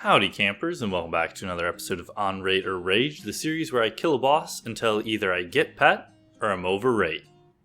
Howdy campers, and welcome back to another episode of On Rate or Rage, the series where I kill a boss until either I get pet or I'm over rate.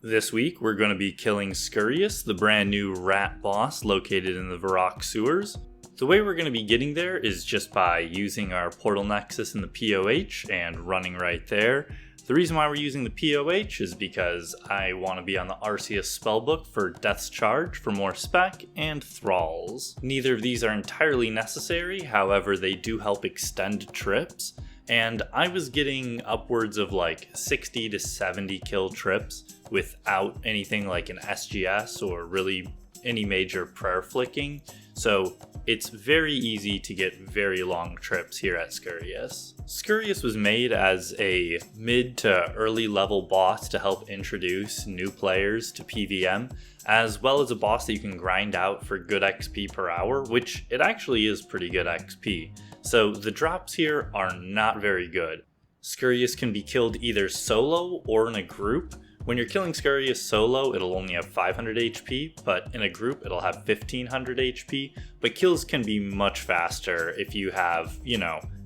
This week we're going to be killing Scurrius, the brand new rat boss located in the Varrock sewers. The way we're going to be getting there is just by using our portal nexus in the POH and running right there. The reason why we're using the POH is because I want to be on the Arceus spellbook for Death's Charge for more spec and thralls. Neither of these are entirely necessary, however they do help extend trips, and I was getting upwards of like 60 to 70 kill trips without anything like an SGS or really any major prayer flicking, so it's very easy to get very long trips here at Scurrius. Scurrius was made as a mid to early level boss to help introduce new players to PVM, as well as a boss that you can grind out for good XP per hour, which it actually is pretty good XP. So the drops here are not very good. Scurrius can be killed either solo or in a group. When you're killing Scurrius solo, it'll only have 500 HP, but in a group it'll have 1500 HP, but kills can be much faster if you have,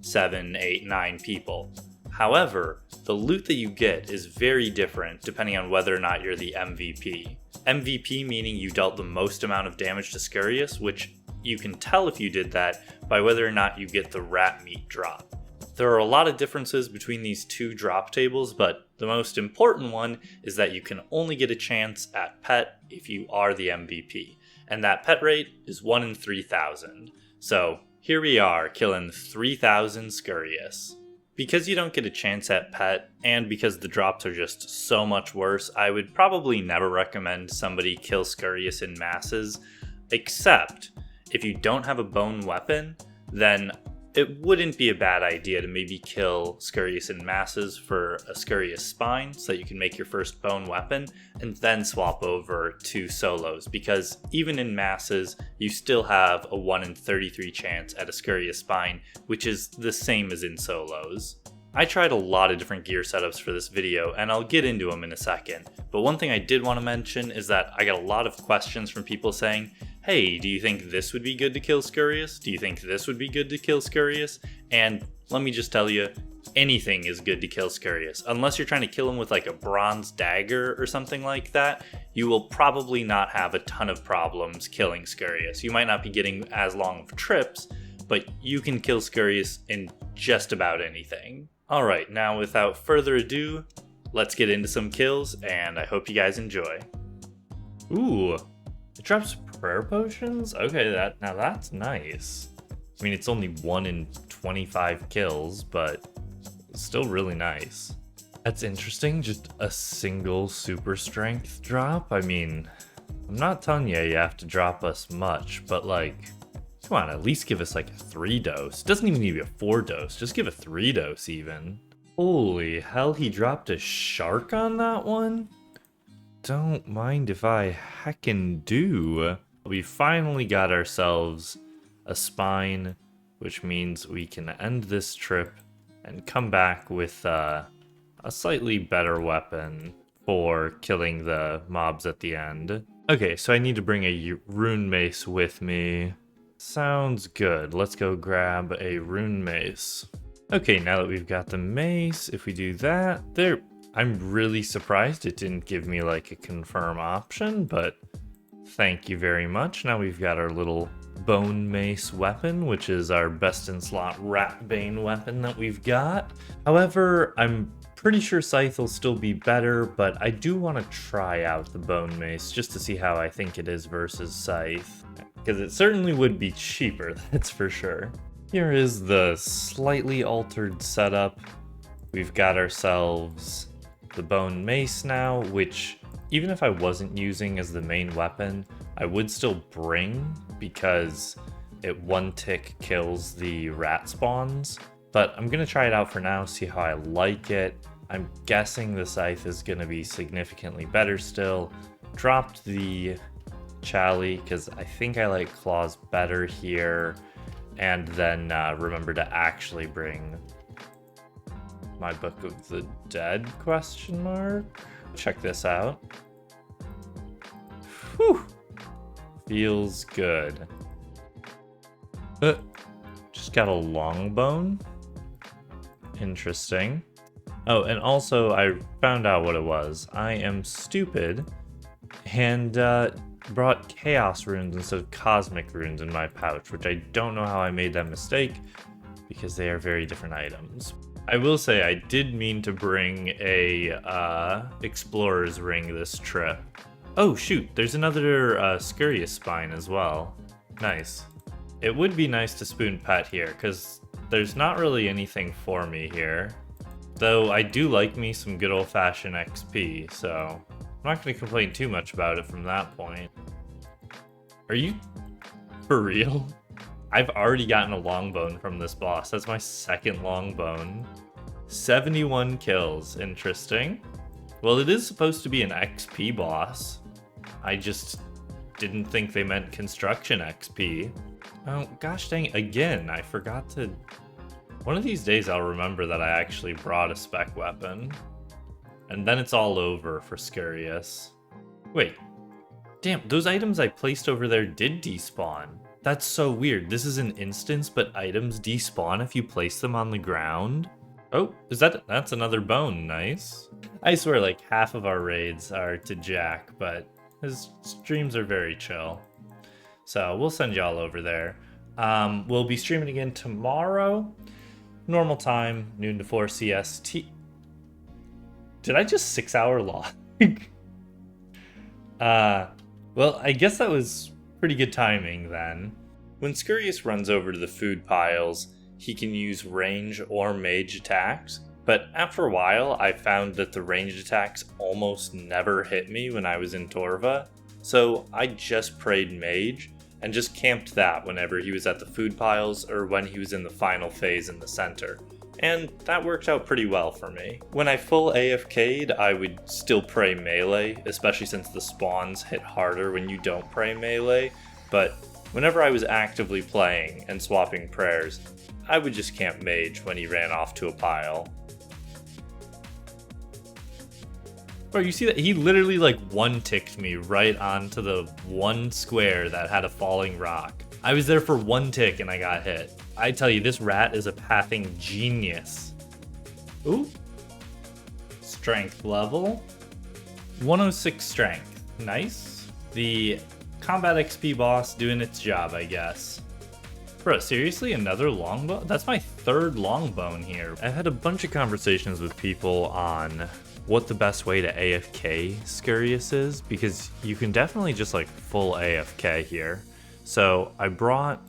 7, 8, 9 people. However, the loot that you get is very different depending on whether or not you're the MVP. MVP meaning you dealt the most amount of damage to Scurrius, which you can tell if you did that by whether or not you get the rat meat drop. There are a lot of differences between these two drop tables, but the most important one is that you can only get a chance at pet if you are the MVP, and that pet rate is 1 in 3000. So here we are killing 3000 Scurrius. Because you don't get a chance at pet, and because the drops are just so much worse, I would probably never recommend somebody kill Scurrius in masses, except if you don't have a bone weapon, then it wouldn't be a bad idea to maybe kill Scurrius in masses for a Scurrius spine so that you can make your first bone weapon and then swap over to solos, because even in masses you still have a 1 in 33 chance at a Scurrius spine, which is the same as in solos. I tried a lot of different gear setups for this video and I'll get into them in a second, but one thing I did want to mention is that I got a lot of questions from people saying, hey, do you think this would be good to kill Scurrius? Do you think this would be good to kill Scurrius? And let me just tell you, anything is good to kill Scurrius. Unless you're trying to kill him with like a bronze dagger or something like that, you will probably not have a ton of problems killing Scurrius. You might not be getting as long of trips, but you can kill Scurrius in just about anything. Alright, now without further ado, let's get into some kills, and I hope you guys enjoy. Ooh, it drops prayer potions? Okay, now that's nice. I mean, it's only 1 in 25 kills, but it's still really nice. That's interesting, just a single super strength drop. I mean, I'm not telling you have to drop us much, but like, come on, at least give us like a 3 dose. It doesn't even need to be a 4 dose, just give a 3 dose even. Holy hell, he dropped a shark on that one? Don't mind if I heckin' do. We finally got ourselves a spine, which means we can end this trip and come back with a slightly better weapon for killing the mobs at the end. Okay, so I need to bring a rune mace with me. Sounds good. Let's go grab a rune mace. Okay, now that we've got the mace, if we do that, I'm really surprised it didn't give me like a confirm option, but thank you very much. Now we've got our little bone mace weapon, which is our best in slot ratbane weapon that we've got. However, I'm pretty sure scythe will still be better, but I do want to try out the bone mace just to see how I think it is versus scythe, because it certainly would be cheaper, that's for sure. Here is the slightly altered setup. We've got ourselves the bone mace now, which even if I wasn't using as the main weapon, I would still bring because it 1-tick kills the rat spawns. But I'm gonna try it out for now, see how I like it. I'm guessing the scythe is gonna be significantly better still. Dropped the Chally because I think I like claws better here, and then remember to actually bring my Book of the Dead ? Check this out. Whew. Feels good. Just got a long bone. Interesting. Oh, and also I found out what it was. I am stupid and brought chaos runes instead of cosmic runes in my pouch, which I don't know how I made that mistake because they are very different items. I will say I did mean to bring a explorer's ring this trip. Oh shoot, there's another Scurrius spine as well. Nice. It would be nice to spoon pet here, because there's not really anything for me here. Though I do like me some good old-fashioned XP, so I'm not going to complain too much about it from that point. Are you for real? I've already gotten a longbone from this boss. That's my second longbone. 71 kills. Interesting. Well, it is supposed to be an XP boss. I just didn't think they meant construction XP. Oh, gosh dang, again, I forgot to... One of these days I'll remember that I actually brought a spec weapon. And then it's all over for Scurrius. Wait. Damn, those items I placed over there did despawn. That's so weird. This is an instance, but items despawn if you place them on the ground? Oh, that's another bone, nice. I swear like half of our raids are to Jack, but his streams are very chill. So we'll send y'all over there. We'll be streaming again tomorrow. Normal time, noon to 4 CST. Did I just 6 hour log? Well, I guess that was pretty good timing then. When Scurrius runs over to the food piles, he can use range or mage attacks, but after a while I found that the ranged attacks almost never hit me when I was in Torva, so I just prayed mage and just camped that whenever he was at the food piles or when he was in the final phase in the center. And that worked out pretty well for me. When I full AFK'd, I would still pray melee, especially since the spawns hit harder when you don't pray melee, but whenever I was actively playing and swapping prayers, I would just camp mage when he ran off to a pile. Bro, you see that? He literally like one-ticked me right onto the one square that had a falling rock. I was there for one tick and I got hit. I tell you, this rat is a pathing genius. Ooh. Strength level. 106 strength. Nice. The combat XP boss doing its job, I guess. Bro, seriously? Another longbone? That's my third longbone here. I've had a bunch of conversations with people on what the best way to AFK Scurrius is, because you can definitely just like full AFK here. So I brought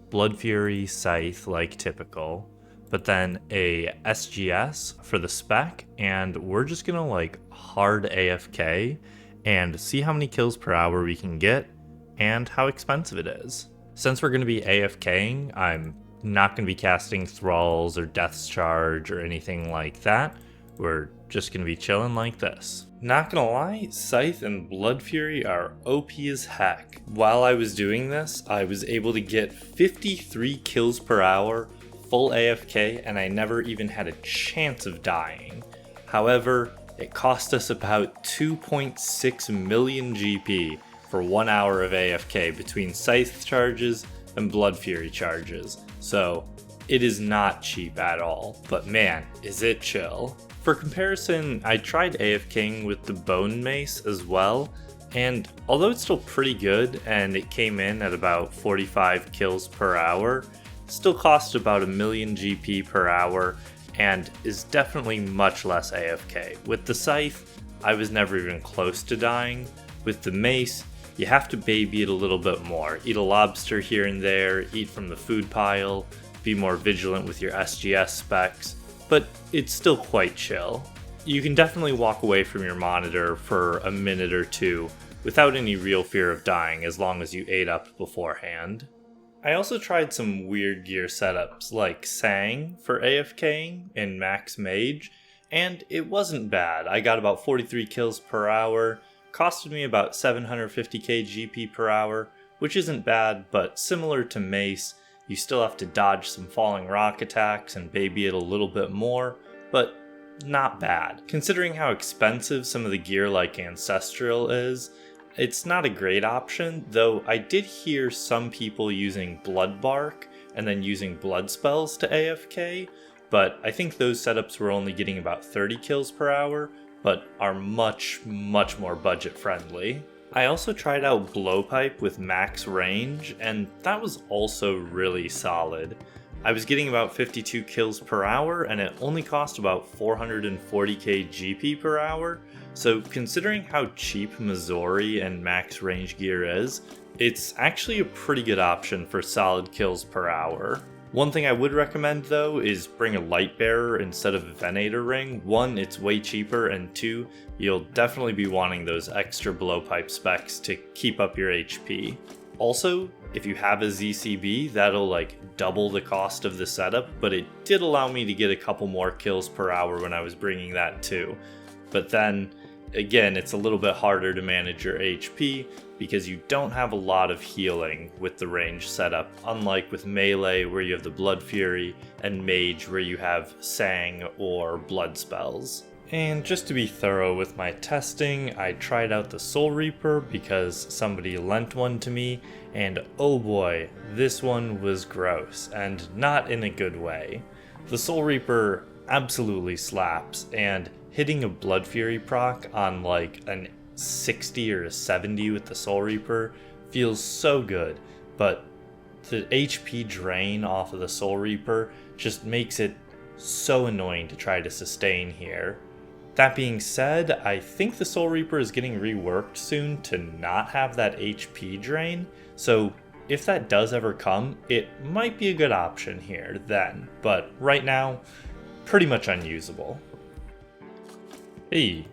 Blood Fury Scythe like typical, but then a SGS for the spec, and we're just gonna like hard AFK and see how many kills per hour we can get and how expensive it is. Since we're gonna be AFKing, I'm not gonna be casting Thralls or Death's Charge or anything like that. We're just gonna be chilling like this. Not gonna lie, Scythe and Blood Fury are OP as heck. While I was doing this, I was able to get 53 kills per hour, full AFK, and I never even had a chance of dying. However, it cost us about 2.6 million GP for 1 hour of AFK between Scythe charges and Blood Fury charges. So it is not cheap at all, but man, is it chill. For comparison, I tried AFKing with the Bone Mace as well, and although it's still pretty good and it came in at about 45 kills per hour, it still cost about 1 million GP per hour and is definitely much less AFK. With the Scythe, I was never even close to dying. With the Mace, you have to baby it a little bit more. Eat a lobster here and there, eat from the food pile, be more vigilant with your SGS specs, but it's still quite chill. You can definitely walk away from your monitor for a minute or two without any real fear of dying as long as you ate up beforehand. I also tried some weird gear setups like Sang for AFKing in Max Mage, and it wasn't bad. I got about 43 kills per hour, costed me about 750k GP per hour, which isn't bad, but similar to Mace, you still have to dodge some falling rock attacks and baby it a little bit more, but not bad. Considering how expensive some of the gear like Ancestral is, it's not a great option, though I did hear some people using Blood Bark and then using blood spells to AFK, but I think those setups were only getting about 30 kills per hour, but are much more budget friendly. I also tried out Blowpipe with max range, and that was also really solid. I was getting about 52 kills per hour, and it only cost about 440k GP per hour, so considering how cheap Missouri and max range gear is, it's actually a pretty good option for solid kills per hour. One thing I would recommend though is bring a light bearer instead of a Venator ring. One, it's way cheaper, and two, you'll definitely be wanting those extra blowpipe specs to keep up your HP. Also, if you have a ZCB, that'll like double the cost of the setup, but it did allow me to get a couple more kills per hour when I was bringing that too. But then, again, it's a little bit harder to manage your HP because you don't have a lot of healing with the range setup, unlike with melee where you have the Blood Fury and Mage where you have Sang or Blood spells. And just to be thorough with my testing, I tried out the Soul Reaper because somebody lent one to me, and oh boy, this one was gross, and not in a good way. The Soul Reaper absolutely slaps, and hitting a Blood Fury proc on like an 60 or a 70 with the Soul Reaper feels so good, but the HP drain off of the Soul Reaper just makes it so annoying to try to sustain here. That being said, I think the Soul Reaper is getting reworked soon to not have that HP drain, so if that does ever come, it might be a good option here then, but right now, pretty much unusable. Hey,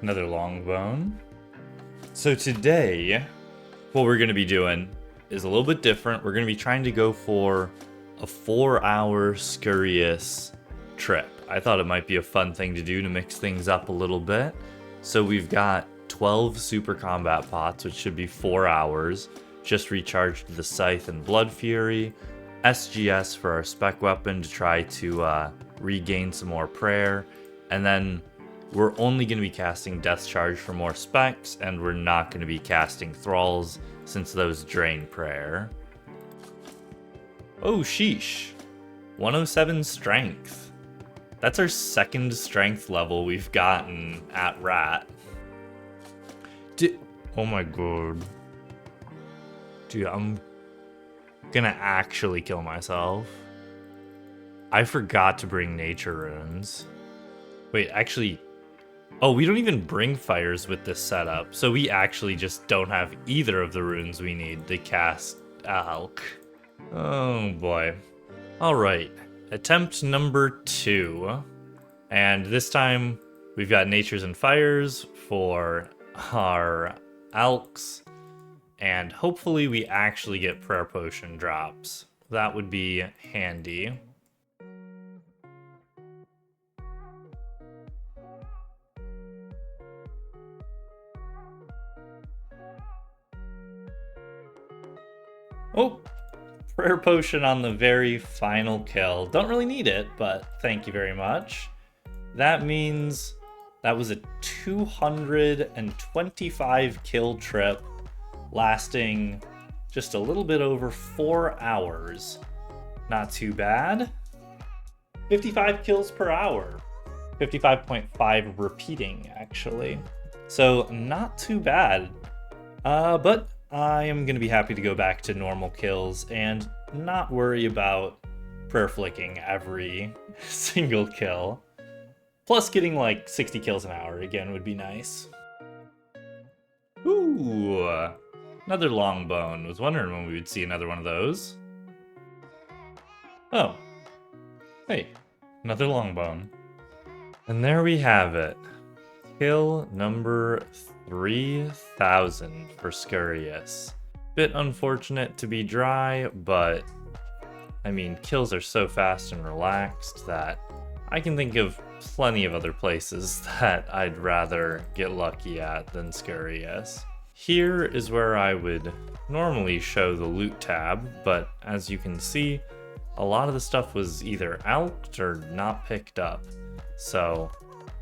another long bone. So today, what we're going to be doing is a little bit different. We're going to be trying to go for a 4-hour Scurrius trip. I thought it might be a fun thing to do to mix things up a little bit. So we've got 12 super combat pots, which should be 4 hours. Just recharged the Scythe and Blood Fury. SGS for our spec weapon to try to regain some more prayer. And then we're only going to be casting Death Charge for more specs, and we're not going to be casting Thralls since those drain prayer. Oh sheesh. 107 strength. That's our second strength level we've gotten at Rat. Oh my god. Dude, I'm gonna actually kill myself. I forgot to bring nature runes. Wait, actually... Oh, we don't even bring fires with this setup, so we actually just don't have either of the runes we need to cast Alk. Oh boy. Alright. Attempt number 2, and this time we've got natures and fires for our alks, and hopefully we actually get prayer potion drops. That would be handy. Oh! Prayer potion on the very final kill. Don't really need it, but thank you very much. That means that was a 225 kill trip lasting just a little bit over 4 hours. Not too bad. 55 kills per hour. 55.5 repeating, actually. So not too bad. But I am going to be happy to go back to normal kills and not worry about prayer flicking every single kill. Plus getting like 60 kills an hour again would be nice. Ooh, another long bone. Was wondering when we would see another one of those. Oh, hey, another long bone. And there we have it. Kill number 3000 for Scurrius. Bit unfortunate to be dry, but I mean, kills are so fast and relaxed that I can think of plenty of other places that I'd rather get lucky at than Scurrius. Here is where I would normally show the loot tab, but as you can see, a lot of the stuff was either alked or not picked up. So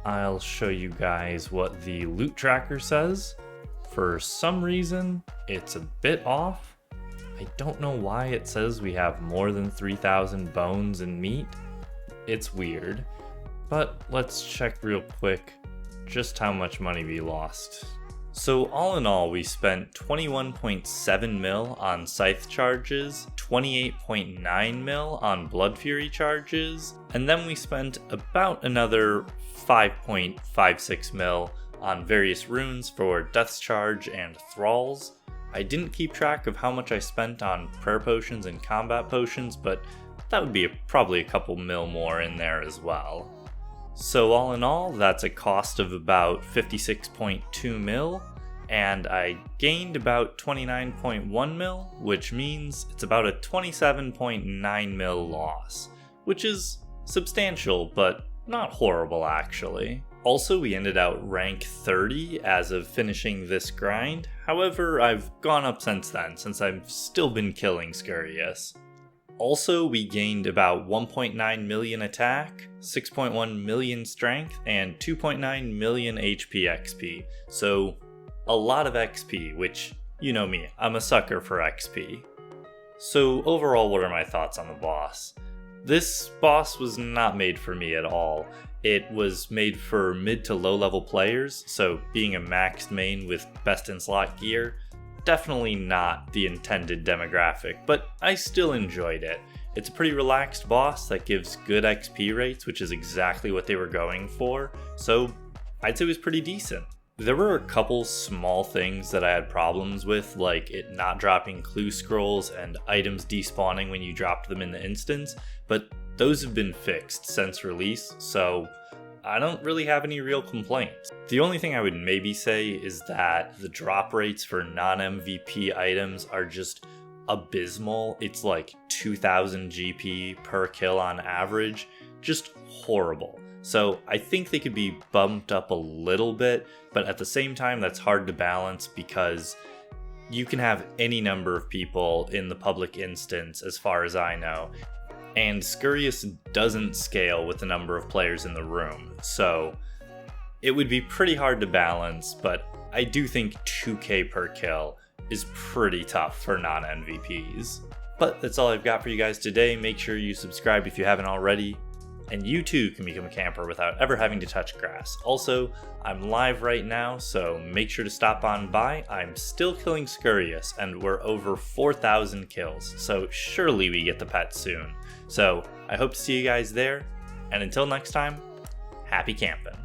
I'll show you guys what the loot tracker says. For some reason, it's a bit off, I don't know why it says we have more than 3,000 bones and meat. It's weird. But let's check real quick just how much money we lost. So all in all, we spent 21.7 mil on scythe charges, 28.9 mil on blood fury charges, and then we spent about another 5.56 mil on various runes for death's charge and thralls. I didn't keep track of how much I spent on prayer potions and combat potions, but that would be probably a couple mil more in there as well. So all in all, that's a cost of about 56.2 mil, and I gained about 29.1 mil, which means it's about a 27.9 mil loss, which is substantial, but not horrible actually. Also, we ended out rank 30 as of finishing this grind. However, I've gone up since then, since I've still been killing Scurrius. Also, we gained about 1.9 million attack, 6.1 million strength, and 2.9 million HP XP. So, a lot of XP, which, you know me, I'm a sucker for XP. So overall, what are my thoughts on the boss? This boss was not made for me at all. It was made for mid to low level players, so being a maxed main with best in slot gear, definitely not the intended demographic, but I still enjoyed it. It's a pretty relaxed boss that gives good XP rates, which is exactly what they were going for, so I'd say it was pretty decent. There were a couple small things that I had problems with, like it not dropping clue scrolls and items despawning when you dropped them in the instance, but those have been fixed since release, so I don't really have any real complaints. The only thing I would maybe say is that the drop rates for non-MVP items are just abysmal. It's like 2,000 GP per kill on average, just horrible. So I think they could be bumped up a little bit, but at the same time that's hard to balance because you can have any number of people in the public instance as far as I know. And Scurrius doesn't scale with the number of players in the room, so it would be pretty hard to balance, but I do think 2k per kill is pretty tough for non-MVPs. But that's all I've got for you guys today. Make sure you subscribe if you haven't already, and you too can become a camper without ever having to touch grass. Also, I'm live right now, so make sure to stop on by. I'm still killing Scurrius, and we're over 4,000 kills, so surely we get the pet soon. So I hope to see you guys there, and until next time, happy camping.